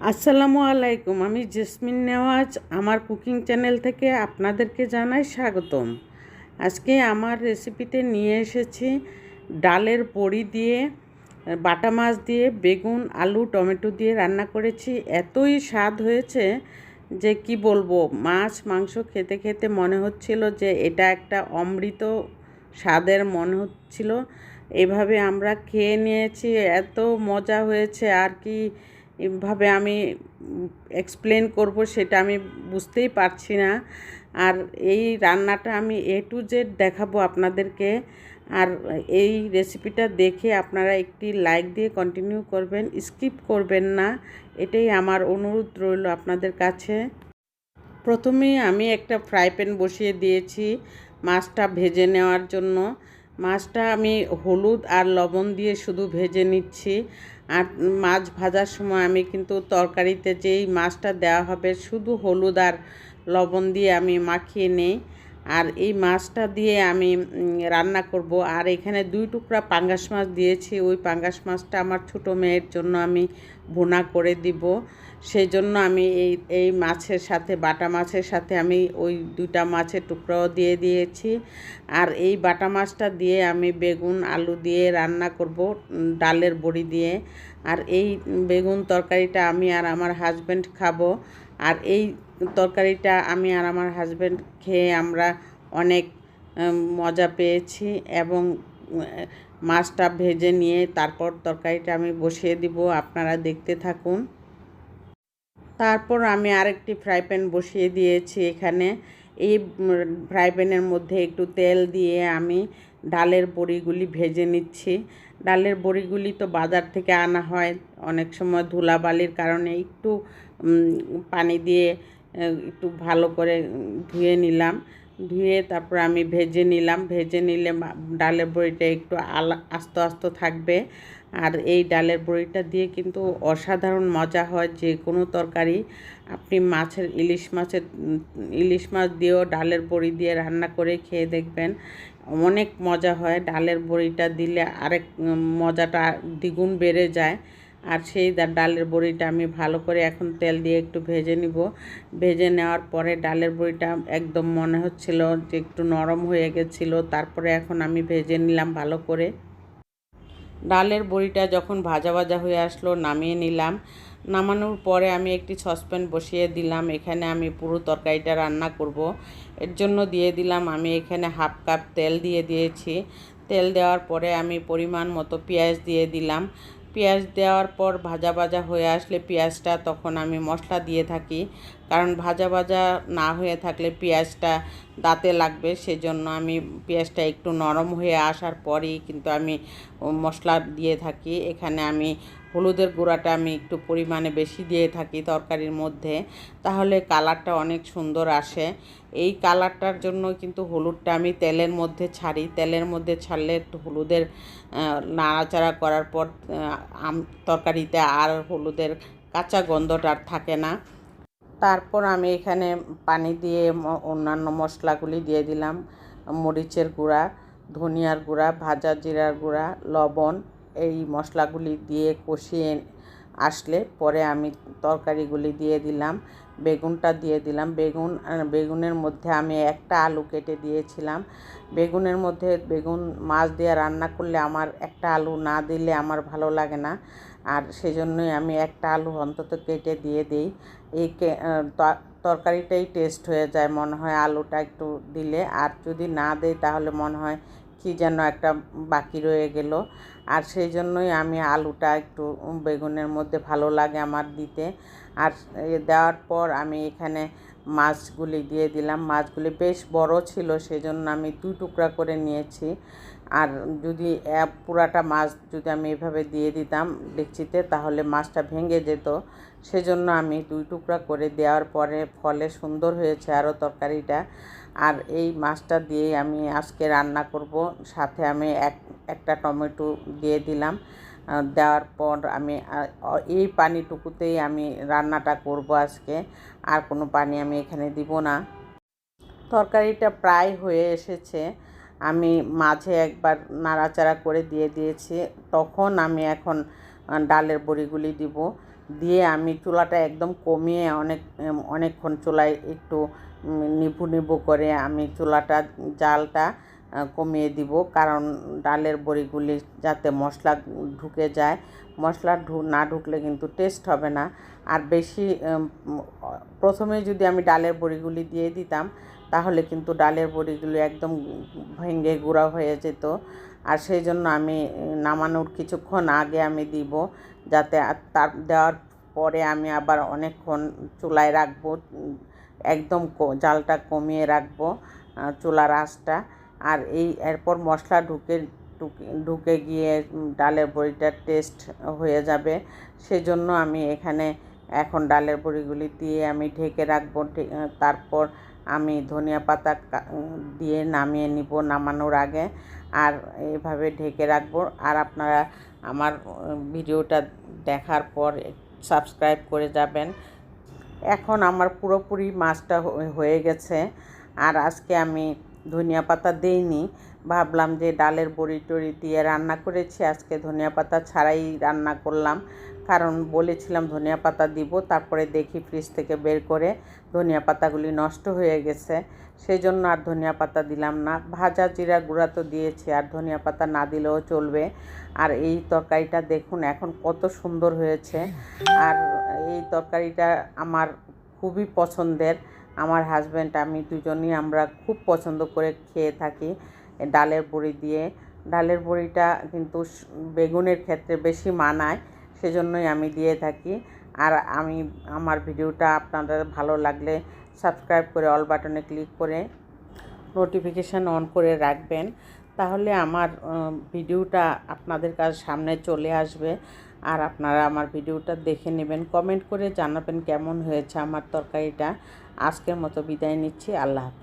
আসসালামু আলাইকুম। আমি জেসমিন নেওয়াজ আমার কুকিং চ্যানেল থেকে আপনাদেরকে জানাই স্বাগতম। আজকে আমার রেসিপিতে নিয়ে এসেছি ডালের বড়ি দিয়ে, বাটা মাছ দিয়ে, বেগুন, আলু, টমেটো দিয়ে রান্না করেছি। এতই স্বাদ হয়েছে যে কি বলবো, মাছ মাংস খেতে খেতে মনে হচ্ছিল যে এটা একটা অমৃত স্বাদের মনে হচ্ছিল। এভাবে আমরা খেয়ে নিয়েছি, এত মজা হয়েছে। আর কি এভাবে আমি এক্সপ্লেন করব সেটা আমি বুঝতেই পারছি না। আর এই রান্নাটা আমি A to Z দেখাবো আপনাদেরকে। আর এই রেসিপিটা দেখে আপনারা একটি লাইক দিয়ে কন্টিনিউ করবেন, স্কিপ করবেন না, এটাই আমার অনুরোধ রইল আপনাদের কাছে। প্রথমেই আমি একটা ফ্রাই প্যান বসিয়ে দিয়েছি মাছটা ভেজে নেওয়ার জন্য। মাছটা আমি হলুদ আর লবণ দিয়ে শুধু ভেজে নিচ্ছি। আর মাছ ভাজার সময় আমি কিন্তু তরকারিতে যেই মাছটা দেওয়া হবে শুধু হলুদ আর লবণ দিয়ে আমি মাখিয়ে নেই। আর এই মাছটা দিয়ে আমি রান্না করব। আর এখানে 2 টুকরা পাঙ্গাস মাছ দিয়েছি। ওই পাঙ্গাস মাছটা আমার ছোটো মেয়ের জন্য আমি ভুনা করে দিব। সেই জন্য আমি এই মাছের সাথে, বাটা মাছের সাথে আমি ওই 2টা মাছের টুকরাও দিয়ে দিয়েছি। আর এই বাটা মাছটা দিয়ে আমি বেগুন আলু দিয়ে রান্না করব ডালের বড়ি দিয়ে। আর এই বেগুন তরকারিটা আমি আর আমার হাজব্যান্ড খাবো। আর এই তরকারিটা আমি আর আমার হাজব্যান্ড খেয়ে আমরা অনেক মজা পেয়েছি। এবং মাছটা ভেজে নিয়ে তারপর তরকারিটা আমি বসিয়ে দিব, আপনারা দেখতে থাকুন। তারপর আমি আরেকটি ফ্রাই প্যান বসিয়ে দিয়েছি এখানে। এই ফ্রাই প্যানের মধ্যে একটু তেল দিয়ে আমি ডালের বড়িগুলি ভেজে নিচ্ছি। ডালের বড়িগুলি তো বাজার থেকে আনা হয়, অনেক সময় ধুলাবালির কারণে একটু পানি দিয়ে একটু ভালো করে ধুয়ে নিলাম। ধুয়ে তারপর আমি ভেজে নিলাম। ভেজে নিলে ডালের বড়িটা একটু আস্ত আস্ত থাকবে। আর এই ডালের বড়িটা দিয়ে কিন্তু অসাধারণ মজা হয় যে কোনো তরকারি। আপনি ইলিশ মাছ দিয়েও ডালের বড়ি দিয়ে রান্না করে খেয়ে দেখবেন, অনেক মজা হয়। ডালের বড়িটা দিলে আরেক মজাটা দ্বিগুণ বেড়ে যায়। আর সেই ডালের বড়িটা আমি ভালো করে এখন তেল দিয়ে একটু ভেজে নিব। ভেজে নেওয়ার পরে ডালের বড়িটা একদম মনে হচ্ছিল যে একটু নরম হয়ে গেছিলো। তারপরে এখন আমি ভেজে নিলাম ভালো করে। ডালের বড়িটা যখন ভাজা ভাজা হয়ে আসলো নামিয়ে নিলাম। নামানোর পরে আমি একটি সসপ্যান বসিয়ে দিলাম। এখানে আমি পুরো তরকারিটা রান্না করব। এর জন্য দিয়ে দিলাম আমি এখানে 1/2 কাপ তেল দিয়ে দিয়েছি। তেল দেওয়ার পরে আমি পরিমাণ মতো পেঁয়াজ দিয়ে দিলাম। পেঁয়াজ দেওয়ার পর ভাজা ভাজা হয়ে আসলে পেঁয়াজটা তখন আমি মশলা দিয়ে থাকি, কারণ ভাজা ভাজা না হয়ে থাকলে পেঁয়াজটা দাঁতে লাগবে। সেজন্য আমি পেঁয়াজটা একটু নরম হয়ে আসার পরেই কিন্তু আমি মশলা দিয়ে থাকি। এখানে আমি হলুদের গুঁড়াটা আমি একটু পরিমাণে বেশি দিয়ে থাকি তরকারির মধ্যে, তাহলে কালারটা অনেক সুন্দর আসে। এই কালারটার জন্য কিন্তু হলুদটা আমি তেলের মধ্যে ছাড়ি। তেলের মধ্যে ছাড়লে একটু হলুদের নাড়াচাড়া করার পর তরকারিতে আর হলুদের কাঁচা গন্ধটা আর থাকে না। তারপর আমি এখানে পানি দিয়ে অন্যান্য মশলাগুলি দিয়ে দিলাম। মরিচের গুঁড়া, ধনিয়ার গুঁড়া, ভাজা জিরার গুঁড়া, লবণ, এই মশলাগুলি দিয়ে কষিয়ে আসলে পরে আমি তরকারিগুলি দিয়ে দিলাম। বেগুনটা দিয়ে দিলাম। বেগুনের মধ্যে আমি একটা আলু কেটে দিয়েছিলাম। বেগুন মাছ দিয়ে রান্না করলে আমার একটা আলু না দিলে আমার ভালো লাগে না। আর সেজন্যই আমি একটা আলু অন্তত কেটে দিয়ে দিই। এই তরকারিটাই টেস্ট হয়ে যায় মনে হয় আলুটা একটু দিলে। আর যদি না দেই তাহলে মনে হয় কি যেন একটা বাকি রয়ে গেল। আর সেই জন্যই আমি আলুটা একটু বেগুনের মধ্যে ভালো লাগে আমার দিতে। আর দেওয়ার পর আমি এখানে মাছগুলি দিয়ে দিলাম। মাছগুলি বেশ বড় ছিল, সেজন্য আমি 2 টুকরা করে নিয়েছি। আর যদি পুরাটা মাছ যদি আমি এভাবে দিয়ে দিতাম ডেকচিতে তাহলে মাছটা ভেঙে যেত। সেজন্য আমি 2 টুকরা করে দেওয়ার পরে ফলে সুন্দর হয়েছে আরও তরকারিটা। আর এই মাছটা দিয়েই আমি আজকে রান্না করব। সাথে আমি একটা টমেটো দিয়ে দিলাম। দেওয়ার পর আমি এই পানিটুকুতেই আমি রান্নাটা করব আজকে। আর কোনো পানি আমি এখানে দিব না। তরকারিটা প্রায় হয়ে এসেছে। আমি মাঝে একবার নাড়াচাড়া করে দিয়ে দিয়েছি। তখন আমি এখন ডালের বড়িগুলি দিব। দিয়ে আমি চুলাটা একদম কমিয়ে অনেকক্ষণ চুলায় একটু নিভু নিভু করে আমি চুলাটা জালটা কমিয়ে দিব, কারণ ডালের বড়িগুলি যাতে মশলা ঢুকে যায়। মশলা না ঢুকলে কিন্তু টেস্ট হবে না। আর বেশি প্রথমে যদি আমি ডালের বড়িগুলি দিয়ে দিতাম তাহলে কিন্তু ডালের বড়িগুলি একদম ভেঙে গুঁড়া হয়ে যেত। আর সেই জন্য আমি নামানোর কিছুক্ষণ আগে আমি দিব, যাতে তার দেওয়ার পরে আমি আবার অনেকক্ষণ চুলায় রাখবো, একদম জালটা কমিয়ে রাখবো চুলার আঁচটা। আর এরপর মশলা ঢুকে গিয়ে ডালের বড়িটার টেস্ট হয়ে যাবে। সেজন্য আমি এখানে এখন ডালের বড়িগুলি দিয়ে আমি ঢেকে রাখবো। তারপর আমি ধনিয়া পাতা দিয়ে নামিয়ে নিব নামানোর আগে। আর এভাবে ঢেকে রাখবো। আর আপনারা আমার ভিডিওটা দেখার পর সাবস্ক্রাইব করে যাবেন। এখন আমার পুরোপুরি মাছটা হয়ে গেছে। আর আজকে আমি ধনিয়া পাতা দেইনি, ভাবলাম যে ডালের বড়ি টড়ি দিয়ে রান্না করেছি, আজকে ধনিয়া পাতা ছাড়াই রান্না করলাম। কারণ বলেছিলাম ধনিয়া পাতা দিব, তারপরে দেখি ফ্রিজ থেকে বের করে ধনিয়া পাতাগুলি নষ্ট হয়ে গেছে, সেই জন্য আর ধনিয়া পাতা দিলাম না। ভাজা জিরা গুঁড়া তো দিয়েছি, আর ধনিয়া পাতা না দিলেও চলবে। আর এই তরকারিটা দেখুন এখন কত সুন্দর হয়েছে। আর এই তরকারিটা আমার খুবই পছন্দের। আমার হাজব্যান্ড আমি দুজনেই আমরা খুব পছন্দ করে খেয়ে থাকি ডালের বড়ি দিয়ে। ডালের বড়িটা কিন্তু বেগুনের ক্ষেত্রে বেশি মানায়, সেজন্যই আমি দিয়ে থাকি। আর আমার ভিডিওটা আপনাদের ভালো লাগলে সাবস্ক্রাইব করে অল বাটনে ক্লিক করে নোটিফিকেশান অন করে রাখবেন, তাহলে আমার ভিডিওটা আপনাদের কাছে সামনে চলে আসবে। আর আপনারা আমার ভিডিওটা দেখে নেবেন, কমেন্ট করে জানাবেন কেমন হয়েছে আমার তরকারিটা। আজকের মতো বিদায় নিচ্ছি। আল্লাহ হাফেজ।